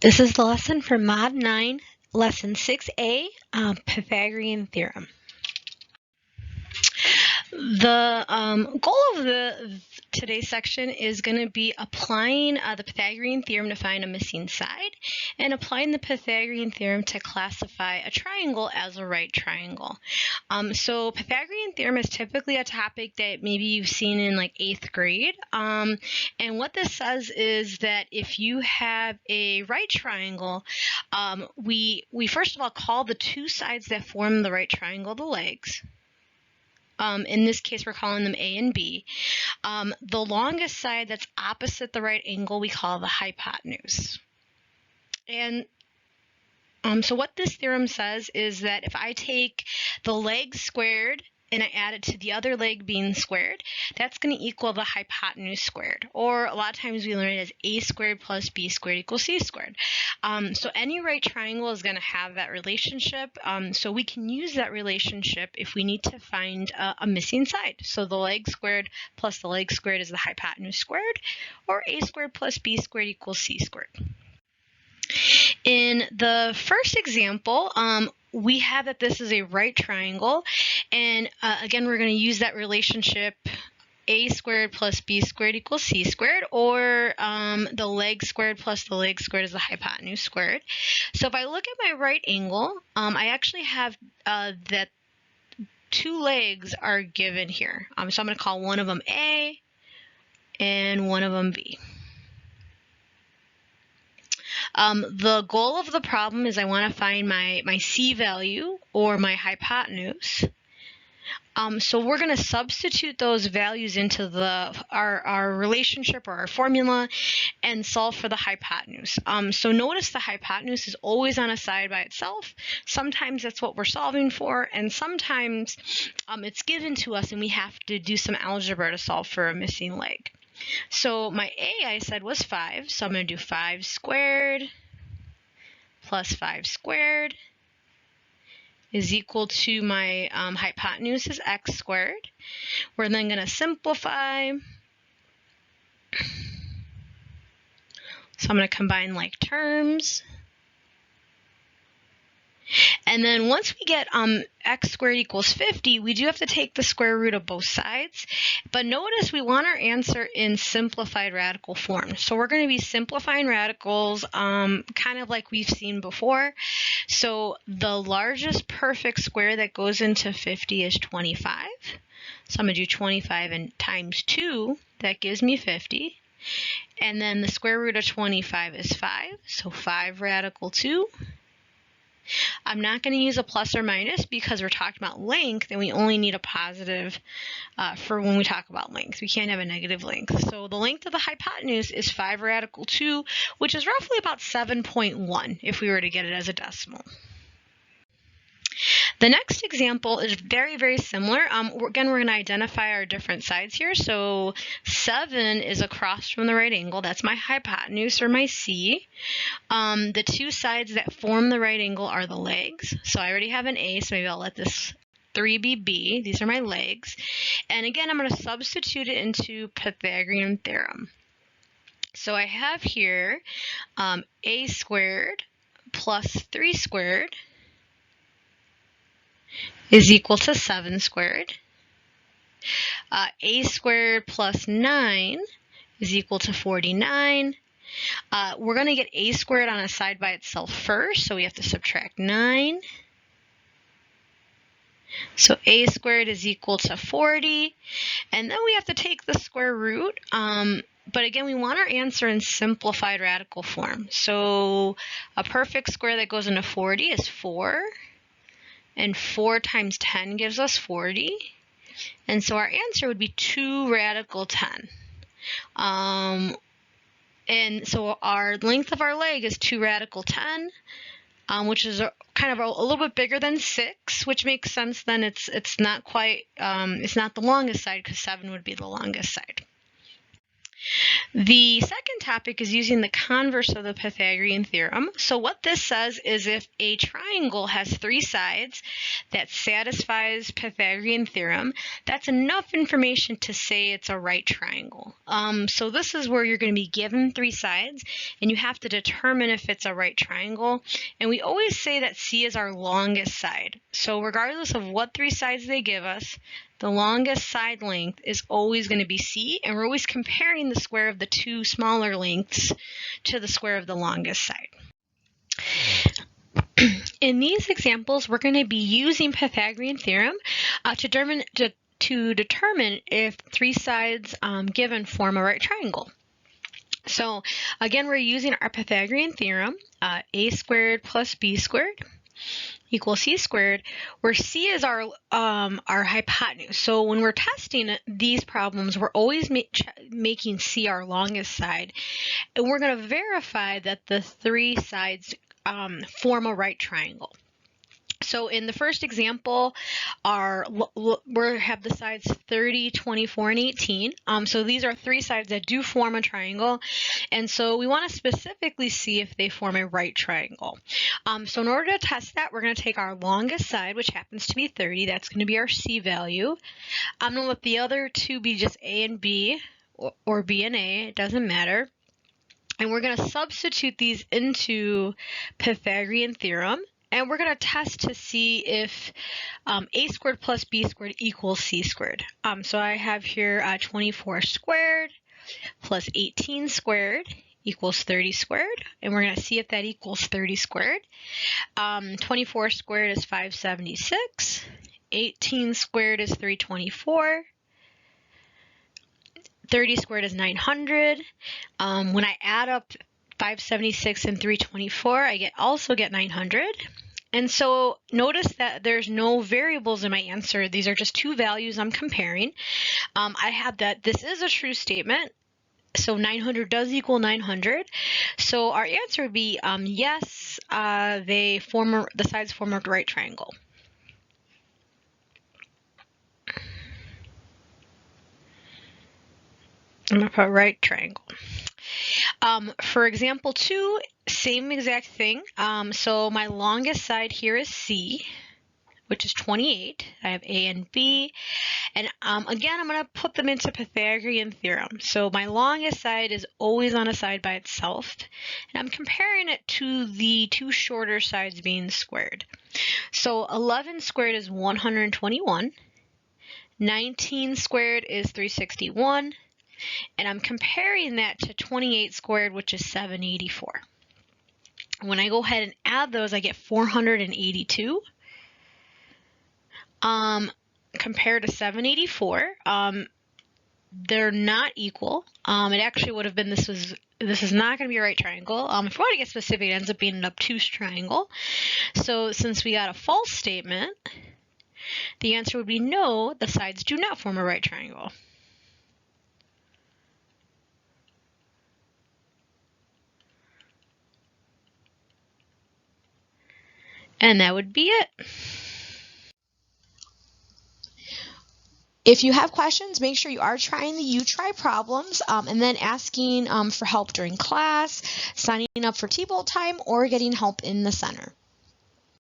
This is the lesson for Mod 9, Lesson 6A, Pythagorean Theorem. The goal of today's section is going to be applying the Pythagorean Theorem to find a missing side and applying the Pythagorean Theorem to classify a triangle as a right triangle. So Pythagorean Theorem is typically a topic that maybe you've seen in like 8th grade. And what this says is that if you have a right triangle, we first of all call the two sides that form the right triangle the legs. In this case, we're calling them A and B. The longest side that's opposite the right angle we call the hypotenuse. And so what this theorem says is that if I take the leg squared and I add it to the other leg being squared, that's going to equal the hypotenuse squared. Or a lot of times we learn it as a squared plus b squared equals c squared. So any right triangle is going to have that relationship. So we can use that relationship if we need to find a missing side. So the leg squared plus the leg squared is the hypotenuse squared, or a squared plus b squared equals c squared. In the first example, we have that this is a right triangle, and again, we're going to use that relationship a squared plus b squared equals c squared, or the leg squared plus the leg squared is the hypotenuse squared. So if I look at my right angle, I actually have that two legs are given here. So I'm going to call one of them A and one of them B. The goal of the problem is I want to find my C value or my hypotenuse. So we're going to substitute those values into our relationship or our formula and solve for the hypotenuse. So notice the hypotenuse is always on a side by itself. Sometimes that's what we're solving for, and sometimes it's given to us and we have to do some algebra to solve for a missing leg. So my A, I said, was 5, so I'm going to do 5 squared plus 5 squared is equal to my hypotenuse is x squared. We're then going to simplify. So I'm going to combine like terms. And then once we get x squared equals 50, we do have to take the square root of both sides. But notice we want our answer in simplified radical form. So we're going to be simplifying radicals kind of like we've seen before. So the largest perfect square that goes into 50 is 25. So I'm going to do 25 and times 2. That gives me 50. And then the square root of 25 is 5. So 5 radical 2. I'm not going to use a plus or minus because we're talking about length and we only need a positive for when we talk about length. We can't have a negative length. So the length of the hypotenuse is 5 radical 2, which is roughly about 7.1 if we were to get it as a decimal. The next example is very, very similar. Again, we're going to identify our different sides here. So 7 is across from the right angle. That's my hypotenuse or my C. The two sides that form the right angle are the legs. So I already have an A, so maybe I'll let this 3 be B. These are my legs. And again, I'm going to substitute it into Pythagorean Theorem. So I have here A squared plus 3 squared is equal to 7 squared. A squared plus 9 is equal to 49. We're going to get a squared on a side by itself first, so we have to subtract 9. So a squared is equal to 40. And then we have to take the square root. But again, we want our answer in simplified radical form. So a perfect square that goes into 40 is 4. And 4 times 10 gives us 40. And so our answer would be 2 radical 10. And so our length of our leg is 2 radical 10, which is kind of a little bit bigger than 6, which makes sense then. It's not quite, it's not the longest side because 7 would be the longest side. The second topic is using the converse of the Pythagorean theorem. So what this says is if a triangle has three sides that satisfies Pythagorean theorem, that's enough information to say it's a right triangle. So this is where you're going to be given three sides, and you have to determine if it's a right triangle. And we always say that C is our longest side. So regardless of what three sides they give us, the longest side length is always going to be C, and we're always comparing the square of the two smaller lengths to the square of the longest side. In these examples, we're going to be using Pythagorean theorem to determine if three sides given form a right triangle. So again, we're using our Pythagorean theorem, a squared plus b squared equals c squared, where c is our hypotenuse. So when we're testing these problems, we're always making c our longest side, and we're going to verify that the three sides form a right triangle. So in the first example, we have the sides 30, 24, and 18. So these are three sides that do form a triangle. And so we want to specifically see if they form a right triangle. So in order to test that, we're going to take our longest side, which happens to be 30. That's going to be our C value. I'm going to let the other two be just A and B, or B and A. It doesn't matter. And we're going to substitute these into Pythagorean theorem. And we're going to test to see if a squared plus b squared equals c squared. So I have here 24 squared plus 18 squared equals 30 squared. And we're going to see if that equals 30 squared. 24 squared is 576. 18 squared is 324. 30 squared is 900. When I add up 576 and 324, I also get 900. And so notice that there's no variables in my answer. These are just two values I'm comparing. I have that this is a true statement. So 900 does equal 900. So our answer would be yes, the sides form a right triangle. I'm going to put right triangle. For example 2, same exact thing. So my longest side here is C, which is 28. I have A and B. And again, I'm going to put them into Pythagorean theorem. So my longest side is always on a side by itself. And I'm comparing it to the two shorter sides being squared. So 11 squared is 121. 19 squared is 361. And I'm comparing that to 28 squared, which is 784. When I go ahead and add those, I get 482. Compared to 784, they're not equal. It actually would have been, this is not going to be a right triangle. If we want to get specific, it ends up being an obtuse triangle. So since we got a false statement, the answer would be no, the sides do not form a right triangle. And that would be it. If you have questions, make sure you are trying the U-Try problems and then asking for help during class, signing up for T-Bolt time, or getting help in the center.